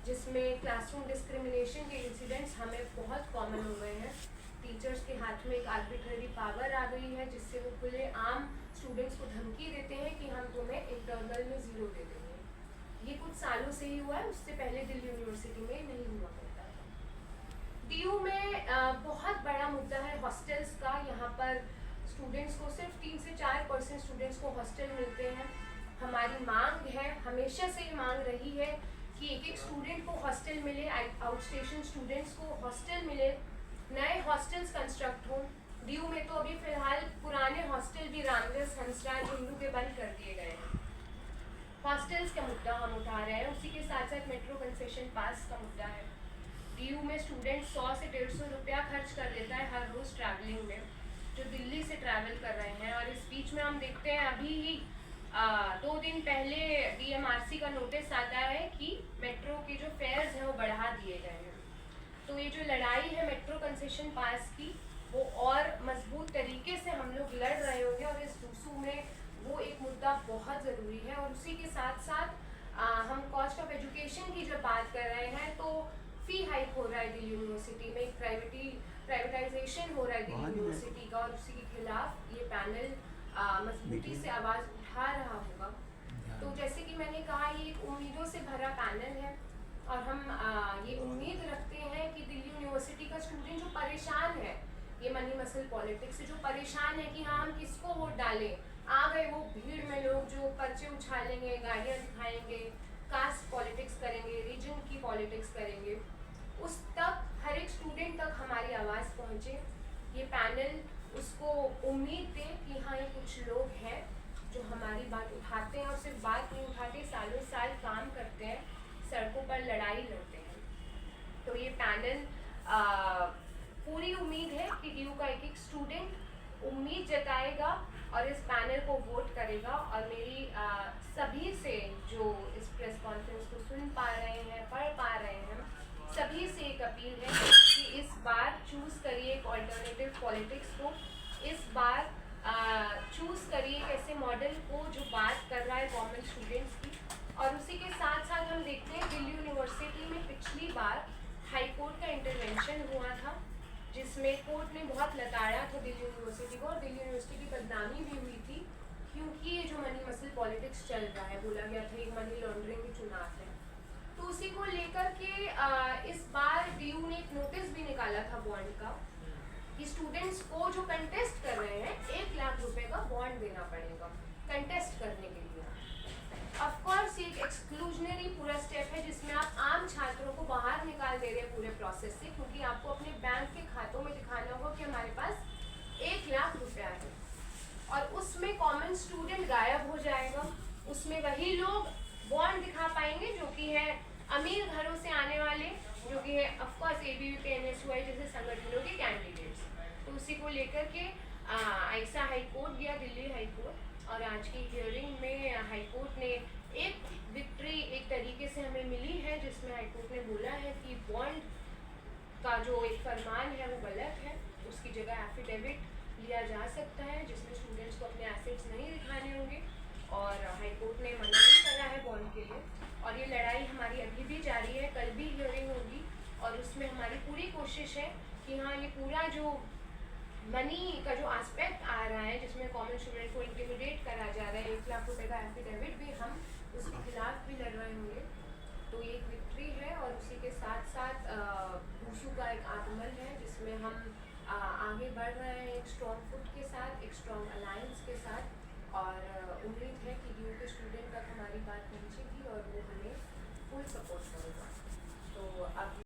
जिसमें classroom discrimination के incidents हमें बहुत कॉमन हो गए हैं। टीचर्स के हाथ में एक आर्बिट्ररी पावर आ गई है जिससे वो खुले आम स्टूडेंट्स को धमकी देते हैं कि हम तुम्हें इंटरनल में 0 दे देंगे। ये कुछ सालों से ही हुआ है, उससे पहले दिल्ली यूनिवर्सिटी में नहीं हुआ करता था। डीयू में बहुत बड़ा मुद्दा है हॉस्टल्स का। यहाँ पर स्टूडेंट्स को सिर्फ 3 से 4% स्टूडेंट्स को हॉस्टल मिलते हैं। हमारी मांग है, हमेशा से ये मांग रही है कि एक स्टूडेंट को हॉस्टल मिले, आउट स्टेशन स्टूडेंट्स को हॉस्टल मिले, नए हॉस्टल्स कंस्ट्रक्ट हों। डीयू में तो अभी फिलहाल पुराने हॉस्टल भी रामदास हंसराज हिंदू के बंद कर दिए गए हैं। हॉस्टल्स का मुद्दा हम उठा रहे हैं, उसी के साथ साथ मेट्रो कंसेशन पास का मुद्दा है। डीयू में स्टूडेंट 100 से 150 रुपया खर्च कर देता है हर रोज़ ट्रैवलिंग में, जो दिल्ली से ट्रैवल कर रहे हैं। और इस बीच में हम देखते हैं अभी ही 2 दिन पहले डीएमआरसी का नोटिस आता है कि मेट्रो के जो फेयर्स हैं वो बढ़ा दिए गए हैं। तो ये जो लड़ाई है मेट्रो कंसेशन पास की, वो और मजबूत तरीके से हम लोग लड़ रहे होंगे। और इस दूसू में वो एक मुद्दा बहुत ज़रूरी है। और उसी के साथ साथ हम कॉस्ट ऑफ एजुकेशन की जब बात कर रहे हैं तो फी हाइक हो रहा है दिल्ली यूनिवर्सिटी में, प्राइवेटाइजेशन हो रहा है दिल्ली यूनिवर्सिटी का, और उसी के खिलाफ ये पैनल मजबूती से आवाज़ उठा रहा होगा। तो जैसे कि मैंने कहा, ये एक उम्मीदों से भरा पैनल है और हम ये उम्मीद रखते हैं कि दिल्ली यूनिवर्सिटी का स्टूडेंट जो परेशान है ये मनी मसल पॉलिटिक्स से, जो परेशान है कि हाँ हम किसको वोट डालें, आ गए वो भीड़ में लोग जो पर्चे उछालेंगे, गाड़ियाँ दिखाएंगे, कास्ट पॉलिटिक्स करेंगे, रीजन की पॉलिटिक्स करेंगे, उस तक हर एक स्टूडेंट तक हमारी आवाज़ पहुँचे। ये पैनल उसको उम्मीद दे कि हाँ ये कुछ लोग हैं जो हमारी बात उठाते हैं, और सिर्फ बात नहीं उठाते, सालों साल काम करते हैं, सड़कों पर लड़ाई लड़ते हैं। तो ये पैनल पूरी उम्मीद है कि डीयू का एक स्टूडेंट उम्मीद जताएगा और इस पैनल को वोट करेगा। और मेरी सभी से जो इस प्रेस कॉन्फ्रेंस को सुन पा रहे हैं, पढ़ पा रहे हैं, सभी से एक अपील है कि इस बार चूज़ करिए एक ऑल्टरनेटिव पॉलिटिक्स को। इस बार चूज़ करिए एक ऐसे मॉडल को जो बात कर रहा है गवर्नमेंट स्टूडेंट्स की। और उसी के साथ साथ हम देखते हैं दिल्ली यूनिवर्सिटी में पिछली बार हाई कोर्ट का इंटरवेंशन हुआ था, जिसमें कोर्ट ने बहुत लताड़ा था दिल्ली यूनिवर्सिटी को, और दिल्ली यूनिवर्सिटी की बदनामी भी हुई थी क्योंकि ये जो मनी मसल पॉलिटिक्स चल रहा है, बोला गया था एक मनी लॉन्ड्रिंग की चुनाव है। तो उसी को लेकर के इस बार डीयू ने एक नोटिस भी निकाला था बॉन्ड का कि स्टूडेंट्स को जो कंटेस्ट कर रहे हैं 1 लाख रुपए का बॉन्ड देना पड़ेगा कंटेस्ट करने के लिए। ऑफ कोर्स एक एक्सक्लूजनरी पूरा स्टेप है जिसमें आप आम छात्रों को बाहर निकाल दे रहे हैं पूरे प्रोसेस से, क्योंकि आपको अपने बैंक के खातों में दिखाना होगा कि हमारे पास 1 लाख रुपया है, और उसमें कॉमन स्टूडेंट गायब हो जाएगा। उसमें वही लोग बॉन्ड दिखा पाएंगे जो कि है अमीर घरों से आने वाले, जो कि है ऑफकोर्स एबीवीपी एनएसयूआई जैसे संगठनों के कैंडिडेट्स। तो उसी को लेकर के ऐसा हाई कोर्ट गया, दिल्ली हाई कोर्ट, और आज की हियरिंग में हाई कोर्ट ने एक विक्ट्री एक तरीके से हमें मिली है, जिसमें हाई कोर्ट ने बोला है कि बॉन्ड का जो एक फरमान है वो गलत है, उसकी जगह एफिडेविट लिया जा सकता है जिसमें स्टूडेंट्स को अपने एसेट्स नहीं दिखाने होंगे। और हाई कोर्ट ने मना नहीं करा है बॉन्ड के लिए, और ये लड़ाई हमारी अभी भी जारी है, कल भी हियरिंग होगी, और उसमें हमारी पूरी कोशिश है कि हाँ ये पूरा जो मनी का जो एस्पेक्ट आ रहा है जिसमें कॉमन स्टूडेंट को इंटिमिडेट करा जा रहा है, 1 लाख रुपए का एफिडेविट भी, हम उसके खिलाफ भी लड़ रहे होंगे। तो ये एक विक्ट्री है, और उसी के साथ साथ दूसू का एक आगमन है जिसमें हम आगे बढ़ रहे हैं एक स्ट्रॉन्ग फुट के साथ, एक स्ट्रॉन्ग अलायंस के साथ। और